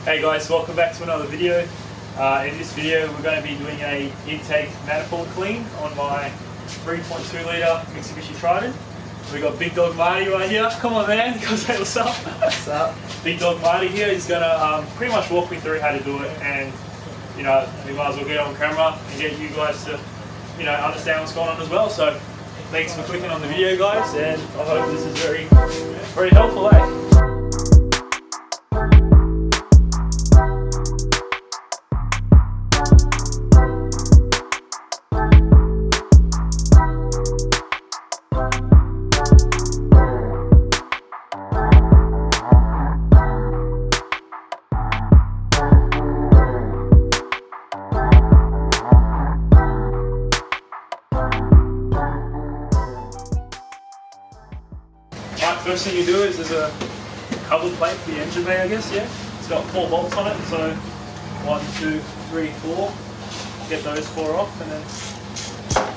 Hey guys, welcome back to another video. In this video we're going to be doing a intake manifold clean on my 3.2 litre Mitsubishi Triton. We got Big Dog Marty right here. Come on man, go say what's up. What's up? Big Dog Marty here is going to pretty much walk me through how to do it, and you know, we might as well get on camera and get you guys to understand what's going on as well. So thanks for clicking on the video guys, and I hope this is very helpful, eh? First thing you do is there's a cover plate for the engine bay, I guess, yeah? It's got 4 bolts on it, so 1, 2, 3, 4. Get those 4 off and then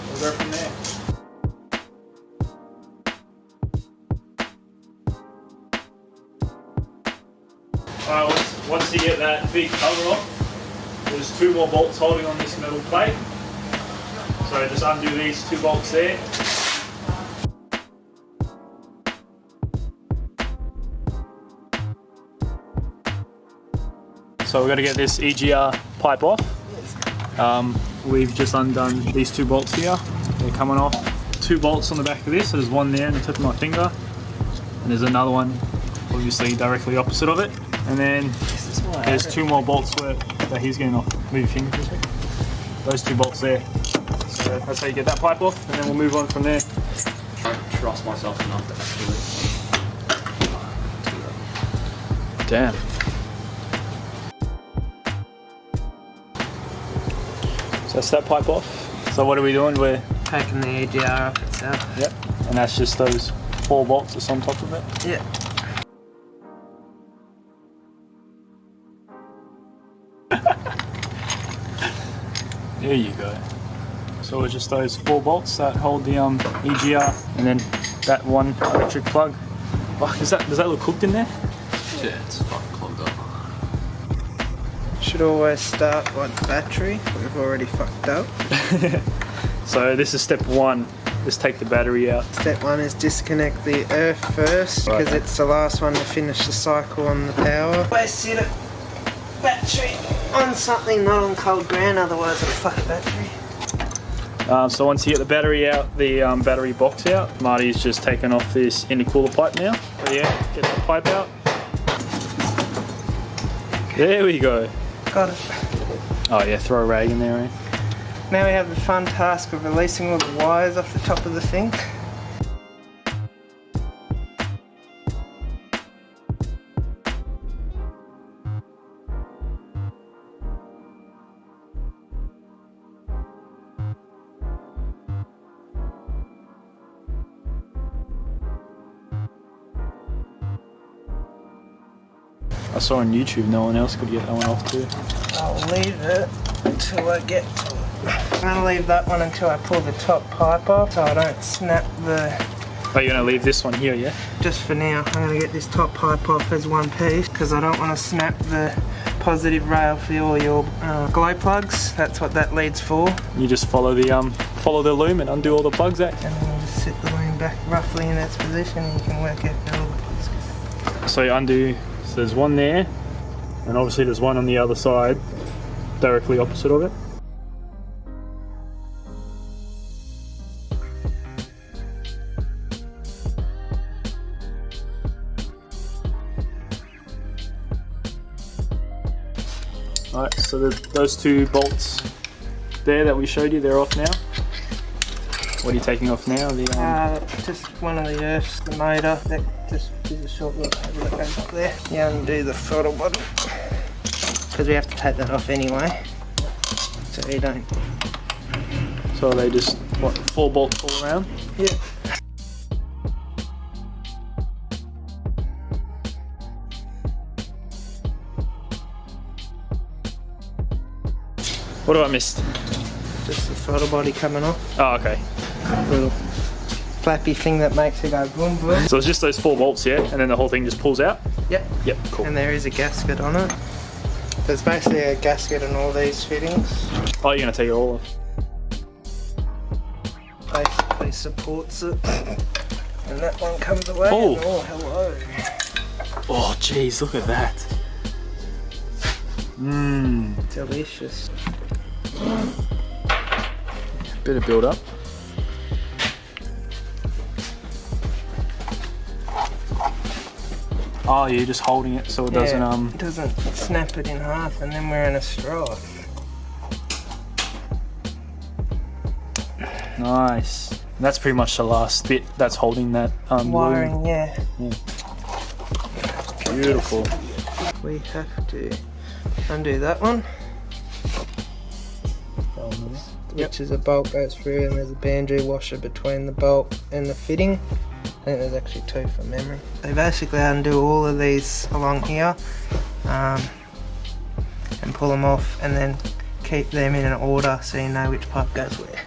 we'll go from there. Alright, once you get that big cover off, there's 2 more bolts holding on this metal plate. So just undo these 2 bolts there. So we're going to get this EGR pipe off. We've just undone these 2 bolts here. They're coming off. 2 bolts on the back of this. So there's one there on the tip of my finger. And there's another one obviously directly opposite of it. And then there's 2 more bolts that he's getting off. Move your finger for a second. Those 2 bolts there. So that's how you get that pipe off, and then we'll move on from there. I don't trust myself enough to actually. Damn. So that's that pipe off. So what are we doing? We're taking the EGR off itself. Yep. And that's just those 4 bolts that's on top of it? Yeah. There you go. So it's just those 4 bolts that hold the EGR, and then that one electric plug. Oh, does that look cooked in there? Yeah, it's fucking clogged up. Should always start like the battery. We've already fucked up. So this is step 1. Just take the battery out. Step 1 is disconnect the earth first, because it's the last one to finish the cycle on the power. Always sit a battery on something, not on cold ground, otherwise it'll fuck the battery. So once you get the battery out, the battery box out, Marty's just taken off this intercooler pipe now. So yeah, get the pipe out. There we go. Got it. Oh yeah, throw a rag in there, eh? Now we have the fun task of releasing all the wires off the top of the thing. I saw on YouTube no one else could get that one off too. I'll leave it until I get to it. I'm going to leave that one until I pull the top pipe off so I don't snap the... Oh, you're going to leave this one here, yeah? Just for now, I'm going to get this top pipe off as one piece because I don't want to snap the positive rail for all your glow plugs. That's what that lead's for. You just follow the loom and undo all the plugs, eh? And then you just sit the loom back roughly in its position and you can work out where all the plugs go. So you undo, so there's one there, and obviously there's one on the other side, directly opposite of it. Alright, so those 2 bolts there that we showed you, they're off now. What are you taking off now? Just one of the earths, the motor, that just is a short little cable that goes up there. You undo the throttle bottom, because we have to take that off anyway, so you don't. So they just, what, 4 bolts all around? Yeah. What have I missed? Just the throttle body coming off. Oh, okay. Little flappy thing that makes it go boom boom. So it's just those 4 bolts, yeah? And then the whole thing just pulls out? Yep. Yep, cool. And there is a gasket on it. There's basically a gasket in all these fittings. Oh, you're gonna take it all off. Basically supports it. And that one comes away. Oh. And, oh, hello. Oh, jeez, look at that. Mmm. Delicious. Bit of build up. Oh, you're just holding it so it doesn't It doesn't snap it in half, and then we're in a straw. Nice. And that's pretty much the last bit that's holding that Wiring, loom. yeah. Beautiful. We have to undo that one, which is a bolt goes through, and there's a banjo washer between the bolt and the fitting. I think there's actually two for memory. They basically undo all of these along here and pull them off, and then keep them in an order so you know which pipe goes where.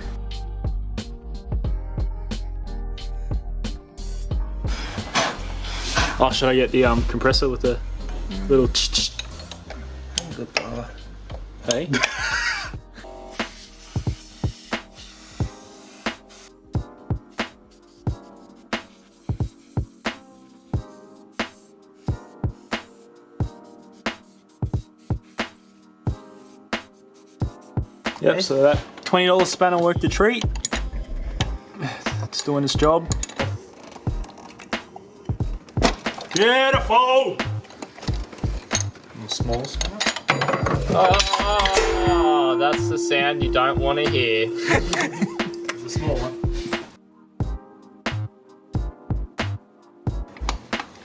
Oh, should I get the compressor with the little Good power. Hey? Yep, so that $20 spanner worked a treat. It's doing its job. Beautiful! Small spanner. Oh, that's the sound you don't want to hear. It's a small one.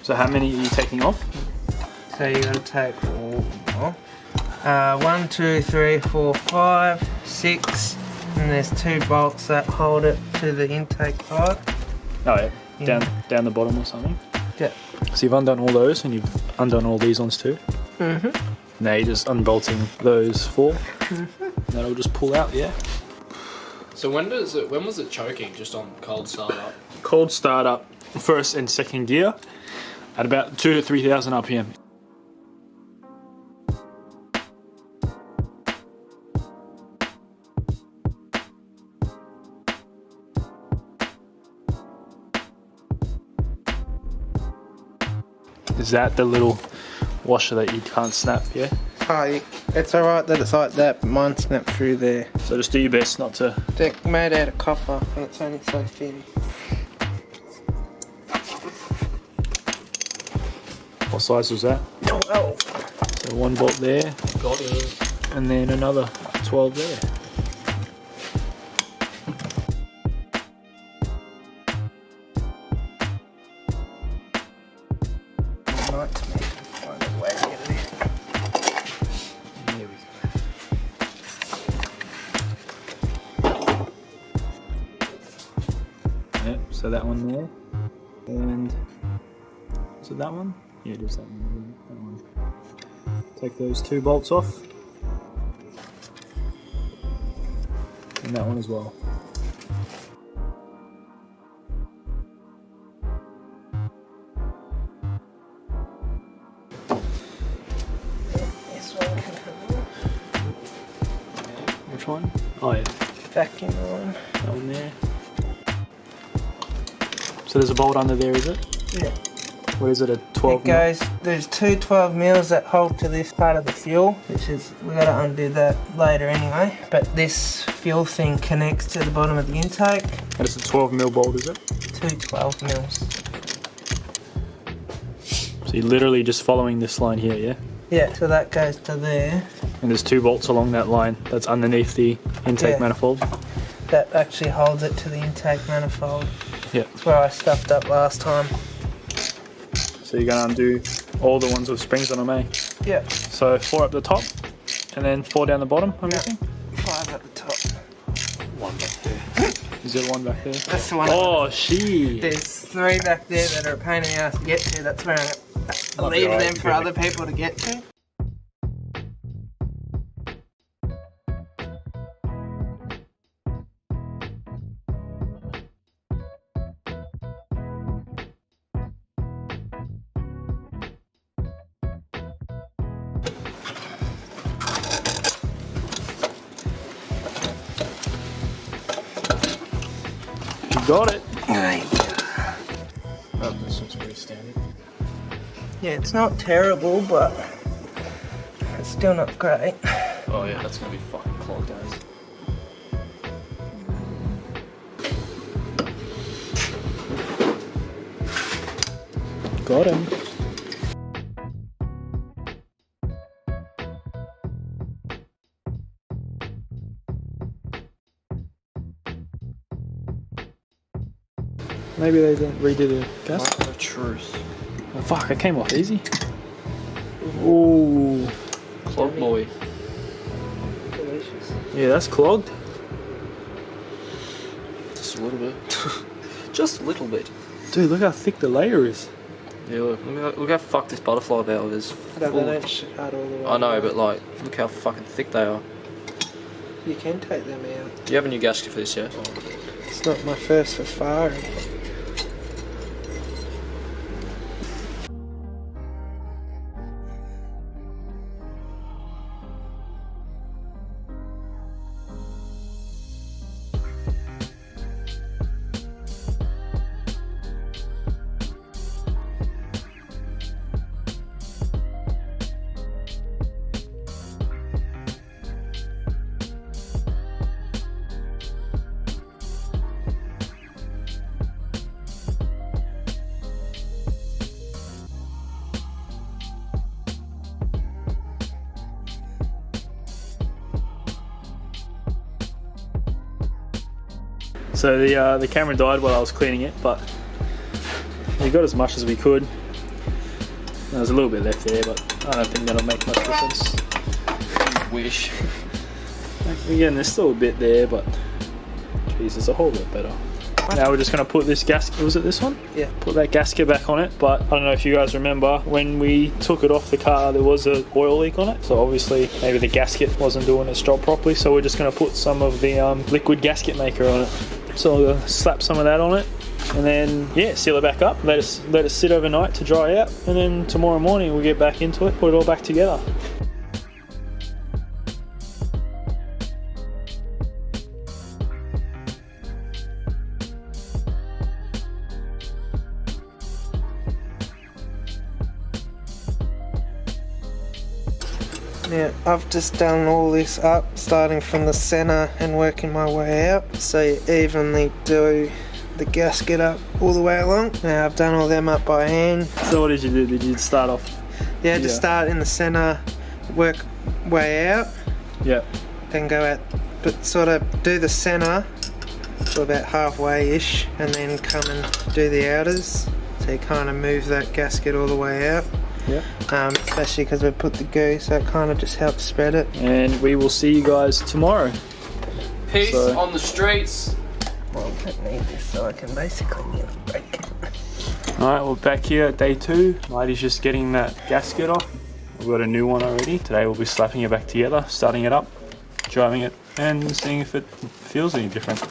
So how many are you taking off? So you got to take all. 1, 2, 3, 4, 5, 6, and there's 2 bolts that hold it to the intake pipe. Oh yeah, down the bottom or something. Yeah. So you've undone all those, and you've undone all these ones too. Now you're just unbolting those 4. That'll just pull out, yeah. So when was it choking? Just on cold startup? Cold start up, first and second gear, at about 2,000 to 3,000 RPM. Is that the little washer that you can't snap, yeah? Oh, it's alright that it's like that, but mine snapped through there. So just do your best not to... They're made out of copper, and it's only so thin. What size was that? 12. So 1 bolt there, Got it. and then another 12 there. Right to me to find a way to get it in. There we go. Yep, so that one there. And is it that one? Yeah, just that one. That one. Take those 2 bolts off. And that one as well. This one can come off. Which one? Oh yeah, Vacuum on. that one there. So there's a bolt under there, is it? Yeah. What is it, a 12 It goes, there's 2 12 mils that hold to this part of the fuel, which is, we gotta undo that later anyway. But this fuel thing connects to the bottom of the intake. And it's a 12 mil bolt, is it? 2 12 mils. So you're literally just following this line here, yeah? Yeah, so that goes to there. And there's 2 bolts along that line that's underneath the intake Yeah. manifold. That actually holds it to the intake manifold. Yeah. That's where I stuffed up last time. So you're gonna undo all the ones with springs on them, eh? Yeah. So 4 up the top, and then 4 down the bottom, I'm guessing? 5 at the top. 1 back there. Is there 1 back there? That's the one. Oh, she. There's 3 back there that are a pain in the ass to get to. That's where I Might be leave alright, them for yeah. other people to get to. got it. Oh, this one's pretty standard. Yeah, it's not terrible, but it's still not great. Oh yeah, that's gonna be fucking clogged, guys. Got him. Maybe they didn't redo the gas. The truth. Oh, fuck, it came off easy. Ooh. Clog boy. Delicious. Yeah, that's clogged. Just a little bit. Just a little bit. Dude, look how thick the layer is. Yeah, look how fucked this butterfly valve is. No, they don't shut all the way. I know, but like, look how fucking thick they are. You can take them out. Do you have a new gasket for this, yeah? It's not my first for firing. So the camera died while I was cleaning it, but we got as much as we could. There's a little bit left there, but I don't think that'll make much difference. Wish. Again, there's still a bit there, but geez, it's a whole lot better. Now we're just going to put this gasket, was it this one? Yeah. Put that gasket back on it, but I don't know if you guys remember, when we took it off the car there was an oil leak on it, so obviously maybe the gasket wasn't doing its job properly, so we're just going to put some of the liquid gasket maker on it. So we'll slap some of that on it, and then yeah, seal it back up, let it sit overnight to dry out, and then tomorrow morning we'll get back into it, put it all back together. Now, I've just done all this up, starting from the centre and working my way out. So you evenly do the gasket up all the way along. Now I've done all them up by hand. So what did you do? Did you start off? Yeah, just start in the centre, work way out, Yeah. then go out, but sort of do the centre to about halfway-ish, and then come and do the outers. So you kind of move that gasket all the way out. Yeah. Especially because we put the goo, so it kind of just helps spread it. And we will see you guys tomorrow. Peace So- on the streets. Well, I don't need this, so I can basically nearly break it. Alright, we're back here at day 2. Mighty's just getting that gasket off. We've got a new one already. Today we'll be slapping it back together, starting it up, driving it, and seeing if it feels any different.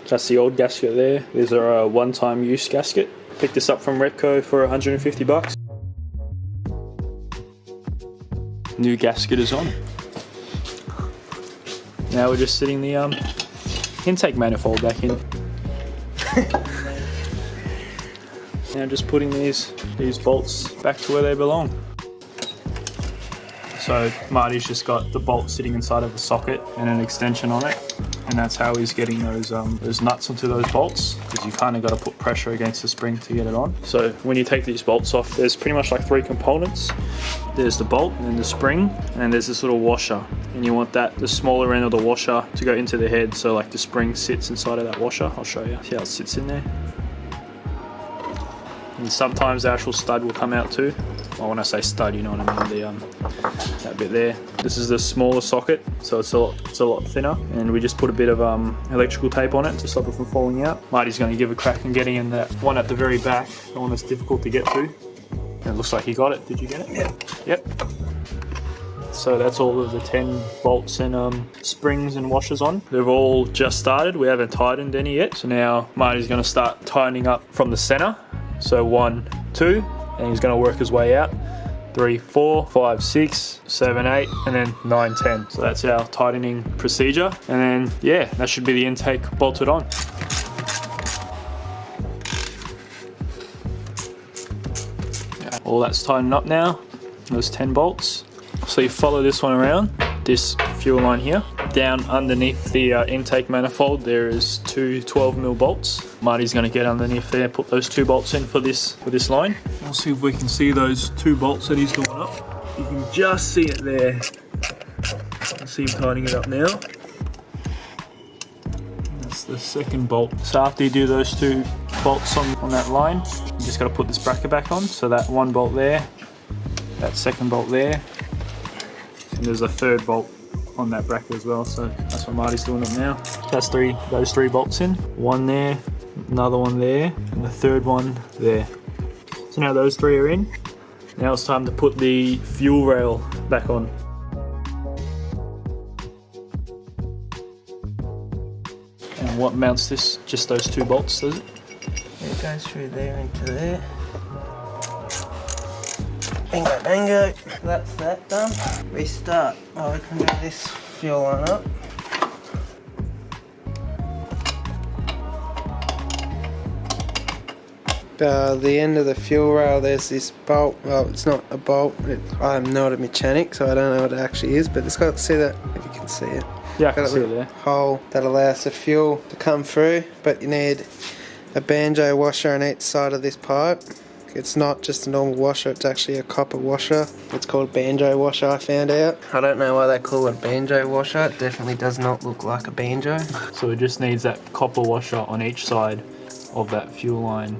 That's the old gasket there. These are a one-time use gasket. Picked this up from Repco for 150 bucks. New gasket is on. Now we're just sitting the intake manifold back in. Now just putting these bolts back to where they belong. So Marty's just got the bolt sitting inside of the socket and an extension on it, and that's how he's getting those nuts onto those bolts, because you kind of got to put pressure against the spring to get it on. So when you take these bolts off, there's pretty much like 3 components. There's the bolt, and then the spring, and then there's this little washer, and you want the smaller end of the washer to go into the head, so like the spring sits inside of that washer. I'll show you. See how it sits in there? And sometimes the actual stud will come out too. Well, when I say stud, you know what I mean, that bit there. This is the smaller socket, so it's a lot thinner, and we just put a bit of electrical tape on it to stop it from falling out. Marty's going to give a crack and getting in that one at the very back, the one that's difficult to get to. It looks like he got it. Did you get it? Yep. Yep. So that's all of the 10 bolts and springs and washers on. They've all just started. We haven't tightened any yet. So now Marty's going to start tightening up from the center. So 1, 2, and he's going to work his way out. 3, 4, 5, 6, 7, 8, and then 9, 10. So that's our tightening procedure. And then, yeah, that should be the intake bolted on. all that's tightened up now. Those 10 bolts. So you follow this one around, this fuel line here. Down underneath the intake manifold there is two 12mm bolts. Marty's going to get underneath there, put those 2 bolts in for this line. We'll see if we can see those 2 bolts that he's doing up. You can just see it there. Let's see him tightening it up now. That's the second bolt. So after you do those 2 bolts on that line, you just got to put this bracket back on. So that 1 bolt there, that second bolt there, and there's a 3rd bolt on that bracket as well. So that's what Marty's doing up now. That's those 3 bolts in. 1 there, another one there, and the 3rd one there. So now those 3 are in. Now it's time to put the fuel rail back on. And what mounts this? Just those 2 bolts, does it? It goes through there into there. Bingo, bango. That's that done. Restart. Oh, we can do this fuel line up. The end of the fuel rail, there's this bolt. Well, it's not a bolt. I'm not a mechanic, so I don't know what it actually is, but it's got, see that, if you can see it. Yeah, I can see it there. Hole that allows the fuel to come through, but you need a banjo washer on each side of this pipe. It's not just a normal washer, it's actually a copper washer. It's called banjo washer, I found out. I don't know why they call it banjo washer. It definitely does not look like a banjo. So it just needs that copper washer on each side of that fuel line.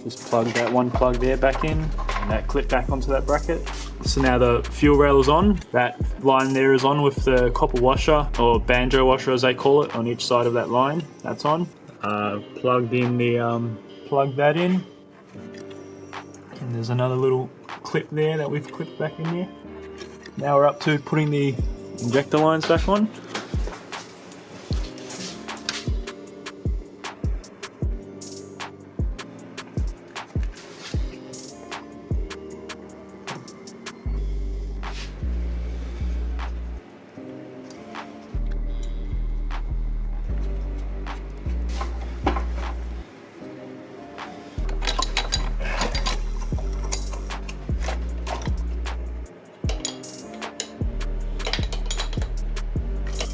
Just plug that 1 plug there back in, and that clip back onto that bracket. So now the fuel rail is on, that line there is on with the copper washer, or banjo washer as they call it, on each side of that line. That's on. Plugged in the, plug that in. And there's another little clip there that we've clipped back in there. Now we're up to putting the injector lines back on.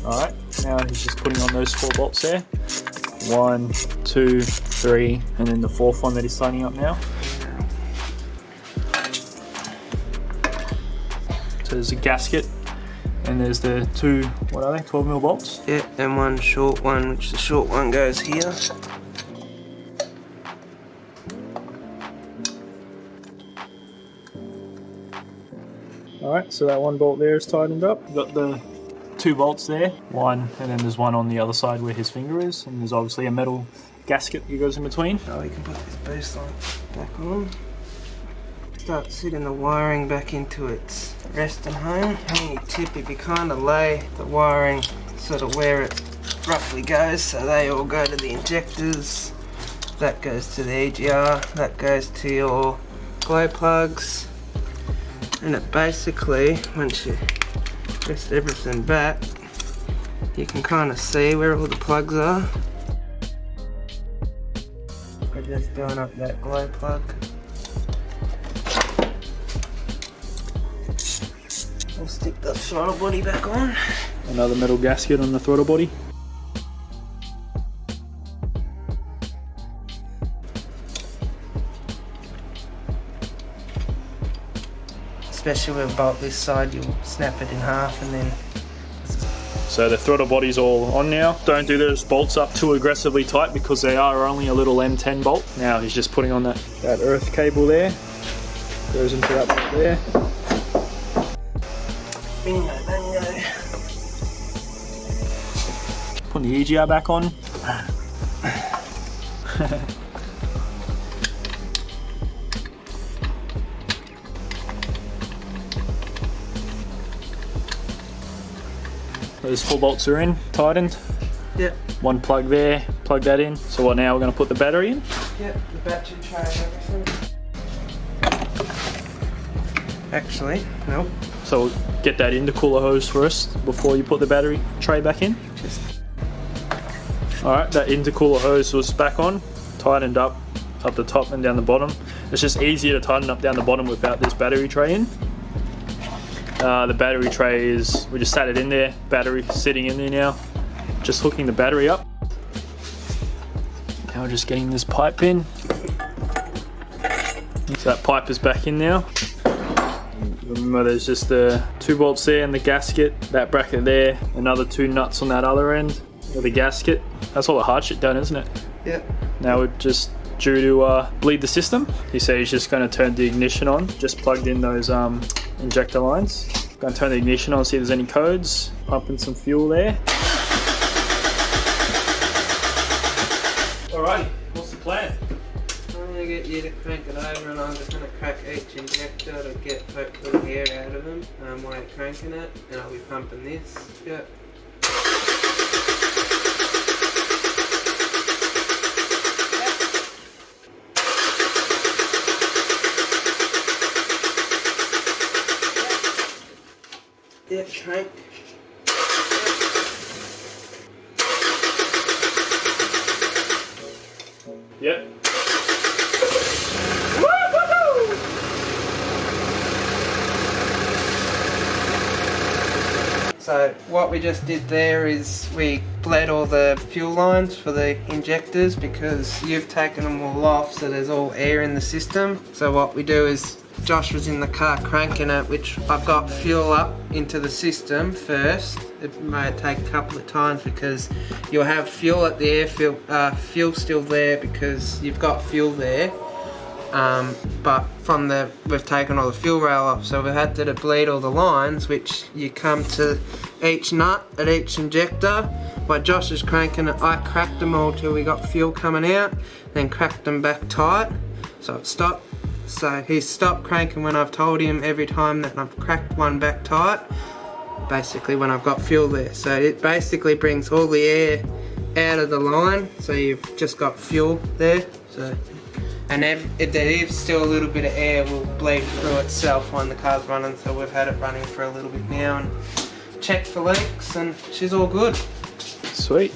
Alright, now he's just putting on those 4 bolts there. 1, 2, 3, and then the 4th one that he's signing up now. So there's a gasket, and there's the 2, what are they, 12mm bolts? Yeah, and 1 short one, which the short one goes here. Alright, so that 1 bolt there is tightened up. We've got the 2 bolts there, 1, and then there's 1 on the other side where his finger is, and there's obviously a metal gasket that goes in between. Oh, we can put this boost light back on. Start sitting the wiring back into its resting home. Handy tip, if you kind of lay the wiring sort of where it roughly goes, so they all go to the injectors, that goes to the EGR, that goes to your glow plugs, and it basically, once you rest everything back, you can kind of see where all the plugs are. We're just doing up that glow plug. We'll stick the throttle body back on. Another metal gasket on the throttle body. Especially with a bolt this side, you'll snap it in half and then... So the throttle body's all on now. Don't do those bolts up too aggressively tight because they are only a little M10 bolt. Now he's just putting on that earth cable there. Goes into that bolt there. Bingo, bango. Putting the EGR back on. Those 4 bolts are in, tightened. Yep. 1 plug there, plug that in. So what now, we're going to put the battery in? Yep, the battery tray and everything. Actually, nope. So we'll get that intercooler hose first before you put the battery tray back in. Alright, that intercooler hose was back on, tightened up the top and down the bottom. It's just easier to tighten up down the bottom without this battery tray in. The battery tray is, we just sat it in there, battery sitting in there now. Just hooking the battery up. Now we're just getting this pipe in. So that pipe is back in now. Remember, there's just the 2 bolts there and the gasket, that bracket there, another 2 nuts on that other end of the gasket. That's all the hard shit done, isn't it? Yep. Now we're just due to bleed the system. He said he's just going to turn the ignition on. Just plugged in those injector lines. Going to turn the ignition on, see if there's any codes. Pumping some fuel there. Alrighty, what's the plan? I'm going to get you to crank it over, and I'm just going to crack each injector to get hopefully air out of them while you're cranking it, and I'll be pumping this. Yep. Yep, crank. Yep. So what we just did there is we bled all the fuel lines for the injectors because you've taken them all off, so there's all air in the system. So what we do is, Josh was in the car cranking it, which I've got fuel up into the system first. It may take a couple of times because you'll have fuel at the airfield, fuel still there because you've got fuel there. But from we've taken all the fuel rail off, so we had to bleed all the lines, which you come to each nut at each injector. While Josh is cranking it, I cracked them all till we got fuel coming out, then cracked them back tight, so it stopped. So he stopped cranking when I've told him every time that I've cracked one back tight, basically when I've got fuel there. So it basically brings all the air out of the line, so you've just got fuel there. So, and if there is still a little bit of air, will bleed through itself when the car's running. So we've had it running for a little bit now and checked for leaks, and she's all good. Sweet.